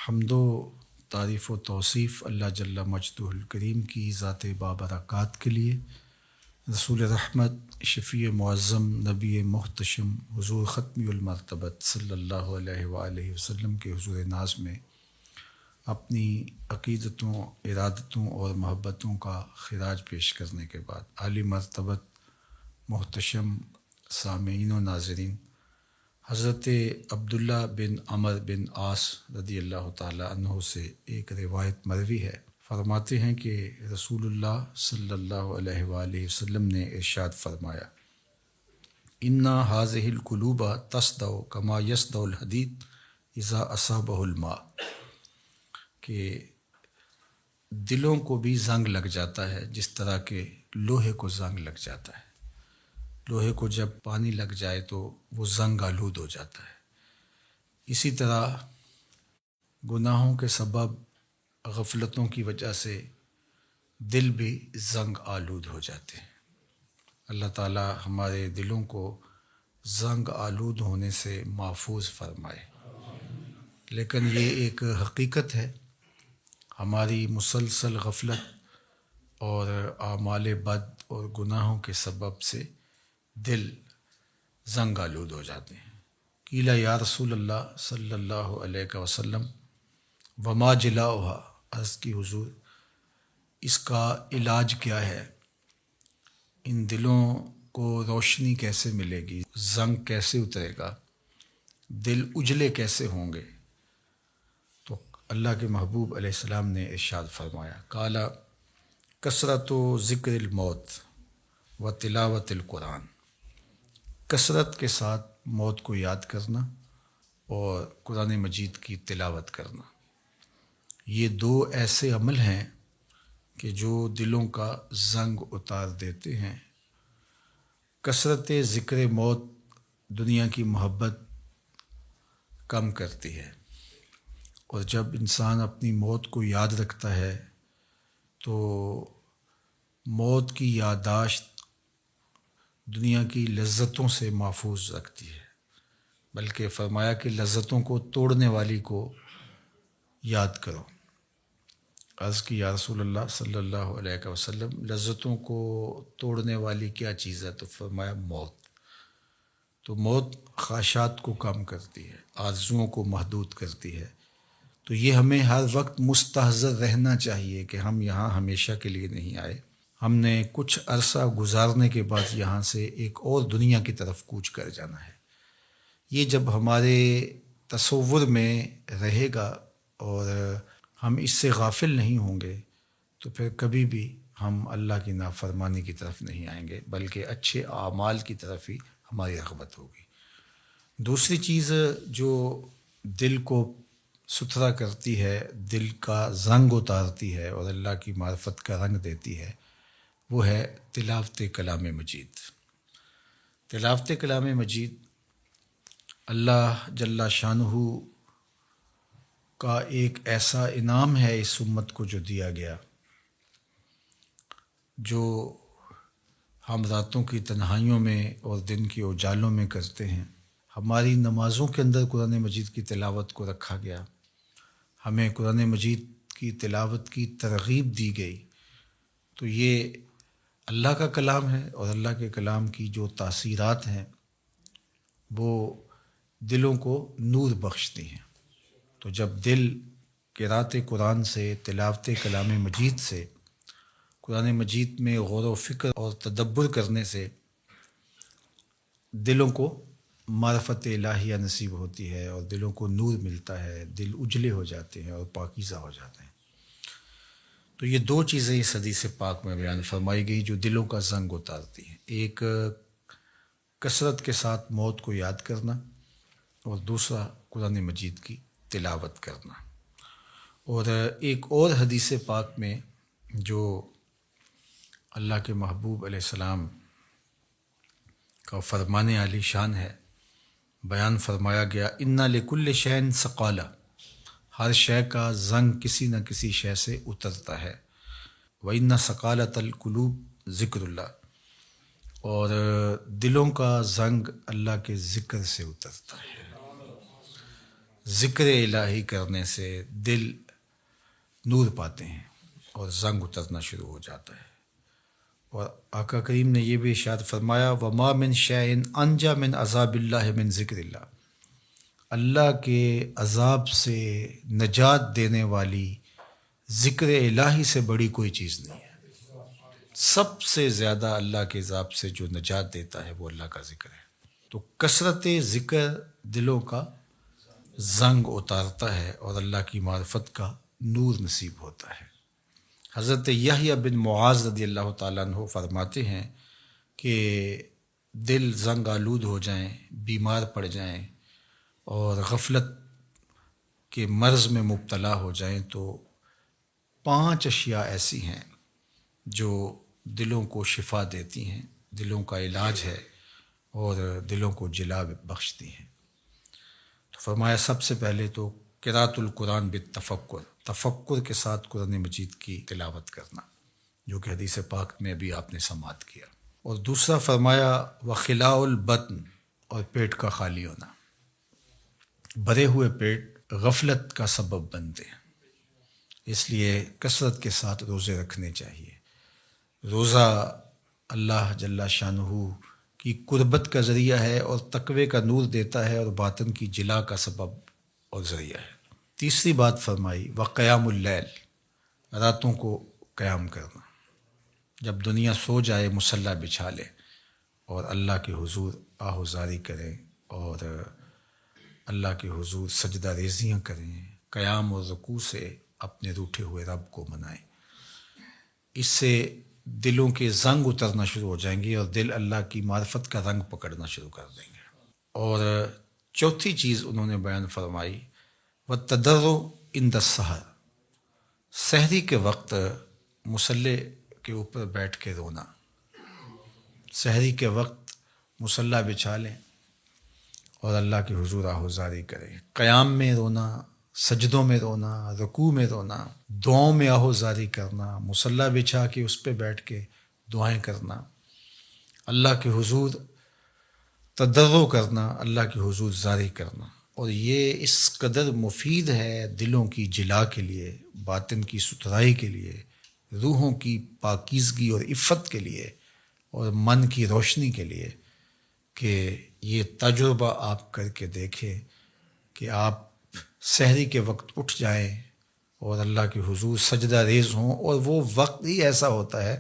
حمد و تعریف و توصیف اللہ جل مجدہ الکریم کی ذات بابرکات کے لیے، رسول رحمت شفیع معظم نبی محتشم حضور ختمی المرتبت صلی اللہ علیہ وآلہ وسلم کے حضور ناز میں اپنی عقیدتوں، ارادتوں اور محبتوں کا خراج پیش کرنے کے بعد عالی مرتبت محتشم سامعین و ناظرین، حضرت عبداللہ بن عمر بن عاص رضی اللہ تعالیٰ عنہ سے ایک روایت مروی ہے۔ فرماتے ہیں کہ رسول اللہ صلی اللہ علیہ وآلہ وسلم نے ارشاد فرمایا، اِنَّ هَذِهِ الْقُلُوبَ تَصْدَعُ كَمَا يَصْدَعُ الْحَدِيدُ اِذَا أَصَابَهُ الْمَاءُ، کہ دلوں کو بھی زنگ لگ جاتا ہے جس طرح کہ لوہے کو زنگ لگ جاتا ہے۔ لوہے کو جب پانی لگ جائے تو وہ زنگ آلود ہو جاتا ہے۔ اسی طرح گناہوں کے سبب غفلتوں کی وجہ سے دل بھی زنگ آلود ہو جاتے ہیں۔ اللہ تعالی ہمارے دلوں کو زنگ آلود ہونے سے محفوظ فرمائے۔ لیکن یہ ایک حقیقت ہے، ہماری مسلسل غفلت اور اعمال بد اور گناہوں کے سبب سے دل زنگ آلود ہو جاتے ہیں۔ قیل یا رسول اللہ صلی اللہ علیہ وسلم وما جلاؤہا، عرض کی حضور اس کا علاج کیا ہے؟ ان دلوں کو روشنی کیسے ملے گی؟ زنگ کیسے اترے گا؟ دل اجلے کیسے ہوں گے؟ تو اللہ کے محبوب علیہ السلام نے ارشاد فرمایا، قال کثرت و ذکر الموت و تلاوت القرآن، کثرت کے ساتھ موت کو یاد کرنا اور قرآن مجید کی تلاوت کرنا، یہ دو ایسے عمل ہیں کہ جو دلوں کا زنگ اتار دیتے ہیں۔ کثرت ذکر موت دنیا کی محبت کم کرتی ہے، اور جب انسان اپنی موت کو یاد رکھتا ہے تو موت کی یادداشت دنیا کی لذتوں سے محفوظ رکھتی ہے، بلکہ فرمایا کہ لذتوں کو توڑنے والی کو یاد کرو۔ عرض کی یا رسول اللہ صلی اللہ علیہ وسلم لذتوں کو توڑنے والی کیا چیز ہے؟ تو فرمایا موت۔ تو موت خواہشات کو کم کرتی ہے، آرزوؤں کو محدود کرتی ہے۔ تو یہ ہمیں ہر وقت مستحضر رہنا چاہیے کہ ہم یہاں ہمیشہ کے لیے نہیں آئے، ہم نے کچھ عرصہ گزارنے کے بعد یہاں سے ایک اور دنیا کی طرف کوچ کر جانا ہے۔ یہ جب ہمارے تصور میں رہے گا اور ہم اس سے غافل نہیں ہوں گے تو پھر کبھی بھی ہم اللہ کی نافرمانی کی طرف نہیں آئیں گے، بلکہ اچھے اعمال کی طرف ہی ہماری رغبت ہوگی۔ دوسری چیز جو دل کو ستھرا کرتی ہے، دل کا زنگ اتارتی ہے اور اللہ کی معرفت کا رنگ دیتی ہے، وہ ہے تلاوت کلام مجید۔ تلاوت کلام مجید اللہ جل شانہ کا ایک ایسا انعام ہے اس امت کو جو دیا گیا، جو ہم راتوں کی تنہائیوں میں اور دن کے اجالوں میں کرتے ہیں۔ ہماری نمازوں کے اندر قرآن مجید کی تلاوت کو رکھا گیا، ہمیں قرآن مجید کی تلاوت کی ترغیب دی گئی۔ تو یہ اللہ کا کلام ہے، اور اللہ کے کلام کی جو تاثیرات ہیں وہ دلوں کو نور بخشتی ہیں۔ تو جب دل قرأت قرآن سے، تلاوت کلام مجید سے، قرآن مجید میں غور و فکر اور تدبر کرنے سے دلوں کو معرفت الہیہ نصیب ہوتی ہے اور دلوں کو نور ملتا ہے، دل اجلے ہو جاتے ہیں اور پاکیزہ ہو جاتے ہیں۔ تو یہ دو چیزیں اس حدیث پاک میں بیان فرمائی گئی جو دلوں کا زنگ اتارتی ہیں، ایک کثرت کے ساتھ موت کو یاد کرنا اور دوسرا قرآن مجید کی تلاوت کرنا۔ اور ایک اور حدیث پاک میں جو اللہ کے محبوب علیہ السلام کا فرمان عالی شان ہے، بیان فرمایا گیا، اِنَّ لِكُلِّ شَيْءٍ ثَقَالَةٍ، ہر شے کا زنگ کسی نہ کسی شے سے اترتا ہے۔ وَإِنَّ ثَقَالَةَ الْقُلُوبِ ذِكْرُ اللَّهِ، اور دلوں کا زنگ اللہ کے ذکر سے اترتا ہے۔ ذکر الہی کرنے سے دل نور پاتے ہیں اور زنگ اترنا شروع ہو جاتا ہے۔ اور آقا کریم نے یہ بھی ارشاد فرمایا وما من شیء انجا من عذاب اللہ من ذکر اللہ، اللہ کے عذاب سے نجات دینے والی ذکر الہی سے بڑی کوئی چیز نہیں ہے۔ سب سے زیادہ اللہ کے عذاب سے جو نجات دیتا ہے وہ اللہ کا ذکر ہے۔ تو کثرت ذکر دلوں کا زنگ اتارتا ہے اور اللہ کی معرفت کا نور نصیب ہوتا ہے۔ حضرت یحییٰ بن معاذ رضی اللہ تعالیٰ عنہ فرماتے ہیں کہ دل زنگ آلود ہو جائیں، بیمار پڑ جائیں اور غفلت کے مرض میں مبتلا ہو جائیں تو 5 اشیاء ایسی ہیں جو دلوں کو شفا دیتی ہیں، دلوں کا علاج ہے اور دلوں کو جلا بخشتی ہیں۔ تو فرمایا سب سے پہلے تو قراءۃ القرآن بالتفکر، تفکر کے ساتھ قرآن مجید کی تلاوت کرنا، جو کہ حدیث پاک میں بھی آپ نے سماعت کیا۔ اور دوسرا فرمایا وخلاء البطن، اور پیٹ کا خالی ہونا۔ بھرے ہوئے پیٹ غفلت کا سبب بنتے ہیں، اس لیے کثرت کے ساتھ روزے رکھنے چاہیے۔ روزہ اللہ جل شانہ کی قربت کا ذریعہ ہے اور تقوی کا نور دیتا ہے اور باطن کی جلا کا سبب اور ذریعہ ہے۔ تیسری بات فرمائی وقیام اللیل، راتوں کو قیام کرنا، جب دنیا سو جائے مصلی بچھا لے اور اللہ کے حضور آہوزاری کریں اور اللہ کے حضور سجدہ ریزیاں کریں، قیام اور رکوع سے اپنے روٹھے ہوئے رب کو منائیں۔ اس سے دلوں کے زنگ اترنا شروع ہو جائیں گے اور دل اللہ کی معرفت کا رنگ پکڑنا شروع کر دیں گے۔ اور چوتھی چیز انہوں نے بیان فرمائی وَالتَّضَرُّعُ عِنْدَ السَّحَرِ، سحری کے وقت مصلی کے اوپر بیٹھ کے رونا۔ سحری کے وقت مصلی بچھا لیں اور اللہ کے حضور آہوزاری کریں، قیام میں رونا، سجدوں میں رونا، رکوع میں رونا، دعاؤں میں آہوزاری کرنا، مصلی بچھا کے اس پہ بیٹھ کے دعائیں کرنا، اللہ کے حضور تضرع کرنا، اللہ کے حضور زاری کرنا۔ اور یہ اس قدر مفید ہے دلوں کی جلا کے لیے، باطن کی ستھرائی کے لیے، روحوں کی پاکیزگی اور عفت کے لیے اور من کی روشنی کے لیے کہ یہ تجربہ آپ کر کے دیکھیں کہ آپ سحری کے وقت اٹھ جائیں اور اللہ کے حضور سجدہ ریز ہوں، اور وہ وقت ہی ایسا ہوتا ہے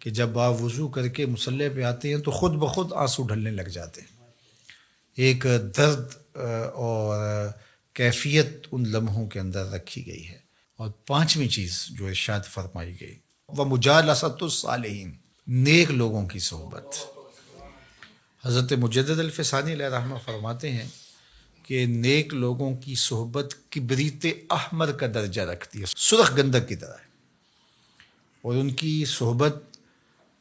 کہ جب آپ وضو کر کے مصلی پہ آتے ہیں تو خود بخود آنسو ڈھلنے لگ جاتے ہیں۔ ایک درد اور کیفیت ان لمحوں کے اندر رکھی گئی ہے۔ اور پانچویں چیز جو ارشاد فرمائی گئی وَمُجَالَسَةُ الصَّالِحِينَ، نیک لوگوں کی صحبت۔ حضرت مجدد الفسانی علیہ رحمہ فرماتے ہیں کہ نیک لوگوں کی صحبت کبریت احمر کا درجہ رکھتی ہے، سرخ گندک کی طرح ہے، اور ان کی صحبت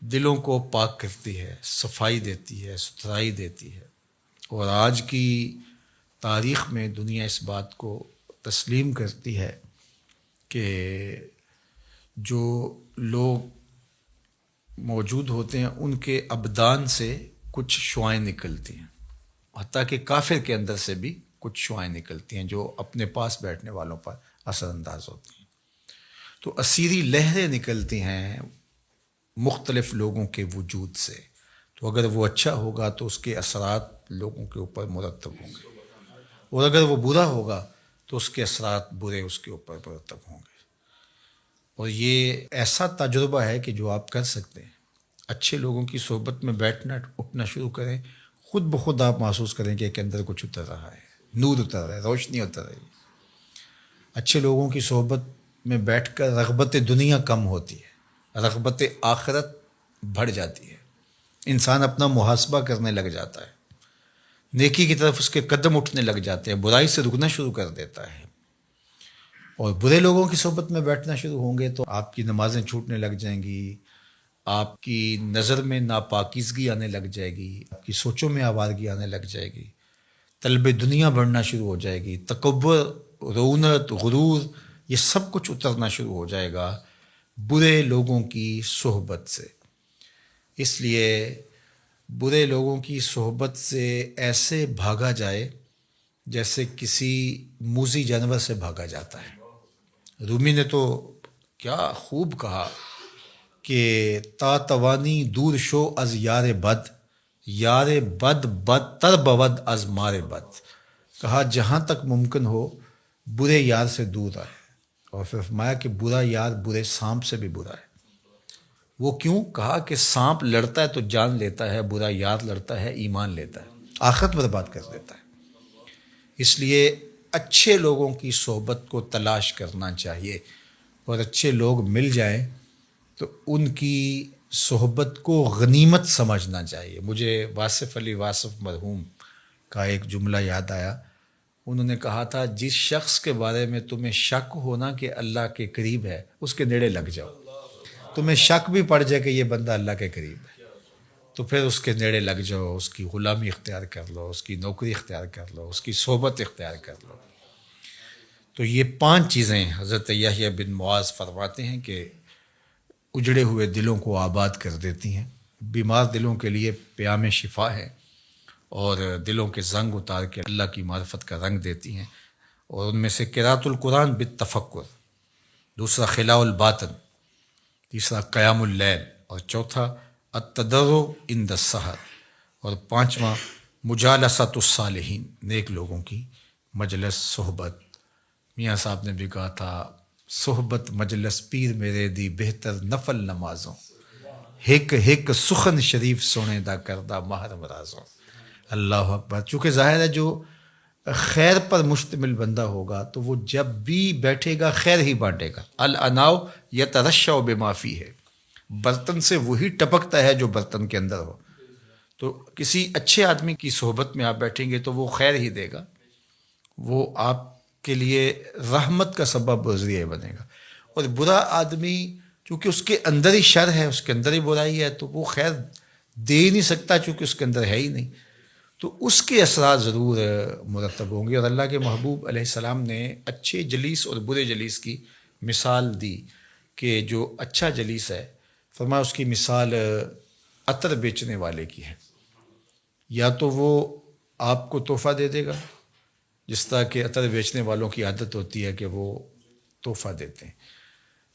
دلوں کو پاک کرتی ہے، صفائی دیتی ہے، ستھرائی دیتی ہے۔ اور آج کی تاریخ میں دنیا اس بات کو تسلیم کرتی ہے کہ جو لوگ موجود ہوتے ہیں ان کے ابدان سے کچھ شعائیں نکلتی ہیں، حتیٰ کہ کافر کے اندر سے بھی کچھ شعائیں نکلتی ہیں جو اپنے پاس بیٹھنے والوں پر اثر انداز ہوتی ہیں۔ تو اسیری لہریں نکلتی ہیں مختلف لوگوں کے وجود سے، تو اگر وہ اچھا ہوگا تو اس کے اثرات لوگوں کے اوپر مرتب ہوں گے، اور اگر وہ برا ہوگا تو اس کے اثرات برے اس کے اوپر مرتب ہوں گے۔ اور یہ ایسا تجربہ ہے کہ جو آپ کر سکتے ہیں۔ اچھے لوگوں کی صحبت میں بیٹھنا اٹھنا شروع کریں، خود بخود آپ محسوس کریں کہ ایک اندر کچھ اتر رہا ہے، نور اتر رہا ہے، روشنی اتر رہی ہے۔ اچھے لوگوں کی صحبت میں بیٹھ کر رغبت دنیا کم ہوتی ہے، رغبت آخرت بڑھ جاتی ہے، انسان اپنا محاسبہ کرنے لگ جاتا ہے، نیکی کی طرف اس کے قدم اٹھنے لگ جاتے ہیں، برائی سے رکنا شروع کر دیتا ہے۔ اور برے لوگوں کی صحبت میں بیٹھنا شروع ہوں گے تو آپ کی نمازیں چھوٹنے لگ جائیں گی، آپ کی نظر میں ناپاکیزگی آنے لگ جائے گی، آپ کی سوچوں میں آوارگی آنے لگ جائے گی، طلب دنیا بڑھنا شروع ہو جائے گی، تکبر، رونت، غرور، یہ سب کچھ اترنا شروع ہو جائے گا برے لوگوں کی صحبت سے۔ اس لیے برے لوگوں کی صحبت سے ایسے بھاگا جائے جیسے کسی موذی جانور سے بھاگا جاتا ہے۔ رومی نے تو کیا خوب کہا کہ تا توانی دور شو از یار بد، یار بد بدتر بود از مار بد۔ کہا جہاں تک ممکن ہو برے یار سے دور رہے، اور پھر فرمایا کہ برا یار برے سانپ سے بھی برا ہے۔ وہ کیوں؟ کہا کہ سانپ لڑتا ہے تو جان لیتا ہے، برا یار لڑتا ہے ایمان لیتا ہے، آخرت برباد کر دیتا ہے۔ اس لیے اچھے لوگوں کی صحبت کو تلاش کرنا چاہیے، اور اچھے لوگ مل جائیں تو ان کی صحبت کو غنیمت سمجھنا چاہیے۔ مجھے واصف علی واصف مرحوم کا ایک جملہ یاد آیا۔ انہوں نے کہا تھا جس شخص کے بارے میں تمہیں شک ہونا کہ اللہ کے قریب ہے، اس کے نیڑے لگ جاؤ۔ تمہیں شک بھی پڑ جائے کہ یہ بندہ اللہ کے قریب ہے تو پھر اس کے نیڑے لگ جاؤ، اس کی غلامی اختیار کر لو، اس کی نوکری اختیار کر لو، اس کی صحبت اختیار کر لو۔ تو یہ 5 چیزیں حضرت یحییٰ بن معاذ فرماتے ہیں کہ اجڑے ہوئے دلوں کو آباد کر دیتی ہیں، بیمار دلوں کے لیے پیام شفا ہے، اور دلوں کے زنگ اتار کے اللہ کی معرفت کا رنگ دیتی ہیں۔ اور ان میں سے قراءۃ القرآن بالتفکر، دوسرا خلاء الباطن، تیسرا قیام اللیل، اور چوتھا التضرع عند السحر، اور 5واں مجالسۃ الصالحین، نیک لوگوں کی مجلس صحبت۔ میاں صاحب نے بھی کہا تھا صحبت مجلس پیر میرے دی بہتر نفل نمازوں، ہک ہک سخن شریف سونے دا کردہ ماہر مرازوں۔ اللہ اکبر۔ چونکہ ظاہر ہے جو خیر پر مشتمل بندہ ہوگا تو وہ جب بھی بیٹھے گا خیر ہی بانٹے گا۔ الاناؤ یترشع بما فیہ، برتن سے وہی ٹپکتا ہے جو برتن کے اندر ہو۔ تو کسی اچھے آدمی کی صحبت میں آپ بیٹھیں گے تو وہ خیر ہی دے گا، وہ آپ کے لیے رحمت کا سبب و ذریعہ بنے گا۔ اور برا آدمی چونکہ اس کے اندر ہی شر ہے، اس کے اندر ہی برائی ہے، تو وہ خیر دے ہی نہیں سکتا چونکہ اس کے اندر ہے ہی نہیں، تو اس کے اثرات ضرور مرتب ہوں گے۔ اور اللہ کے محبوب علیہ السلام نے اچھے جلیس اور برے جلیس کی مثال دی کہ جو اچھا جلیس ہے، فرمایا اس کی مثال عطر بیچنے والے کی ہے، یا تو وہ آپ کو تحفہ دے دے گا، جس طرح کہ عطر بیچنے والوں کی عادت ہوتی ہے کہ وہ تحفہ دیتے ہیں،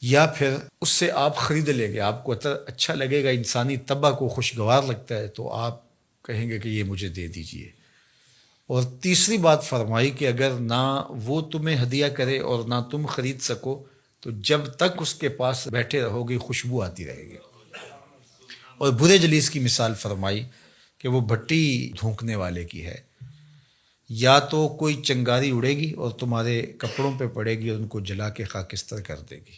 یا پھر اس سے آپ خرید لیں گے، آپ کو عطر اچھا لگے گا، انسانی طبع کو خوشگوار لگتا ہے تو آپ کہیں گے کہ یہ مجھے دے دیجئے۔ اور تیسری بات فرمائی کہ اگر نہ وہ تمہیں ہدیہ کرے اور نہ تم خرید سکو تو جب تک اس کے پاس بیٹھے رہو گی خوشبو آتی رہے گی۔ اور برے جلیس کی مثال فرمائی کہ وہ بھٹی دھونکنے والے کی ہے، یا تو کوئی چنگاری اڑے گی اور تمہارے کپڑوں پہ پڑے گی اور ان کو جلا کے خاکستر کر دے گی،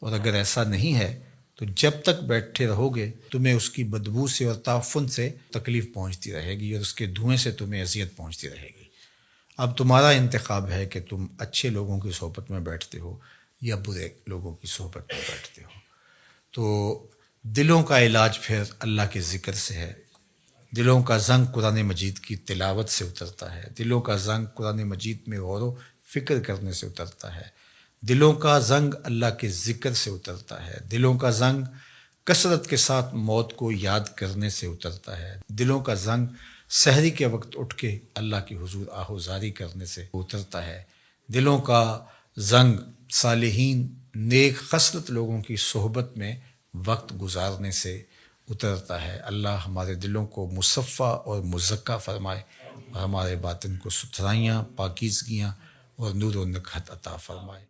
اور اگر ایسا نہیں ہے تو جب تک بیٹھے رہو گے تمہیں اس کی بدبو سے اور تعفن سے تکلیف پہنچتی رہے گی، اور اس کے دھوئیں سے تمہیں اذیت پہنچتی رہے گی۔ اب تمہارا انتخاب ہے کہ تم اچھے لوگوں کی صحبت میں بیٹھتے ہو یا برے لوگوں کی صحبت میں بیٹھتے ہو۔ تو دلوں کا علاج پھر اللہ کے ذکر سے ہے، دلوں کا زنگ قرآن مجید کی تلاوت سے اترتا ہے، دلوں کا زنگ قرآن مجید میں غور و فکر کرنے سے اترتا ہے، دلوں کا زنگ اللہ کے ذکر سے اترتا ہے، دلوں کا زنگ کثرت کے ساتھ موت کو یاد کرنے سے اترتا ہے، دلوں کا زنگ سحری کے وقت اٹھ کے اللہ کی حضور آہوزاری کرنے سے اترتا ہے، دلوں کا زنگ صالحین نیک خصلت لوگوں کی صحبت میں وقت گزارنے سے اترتا ہے۔ اللہ ہمارے دلوں کو مصفہ اور مزکہ فرمائے، اور ہمارے باطن کو ستھرائیاں، پاکیزگیاں اور نور و نکہت عطا فرمائے۔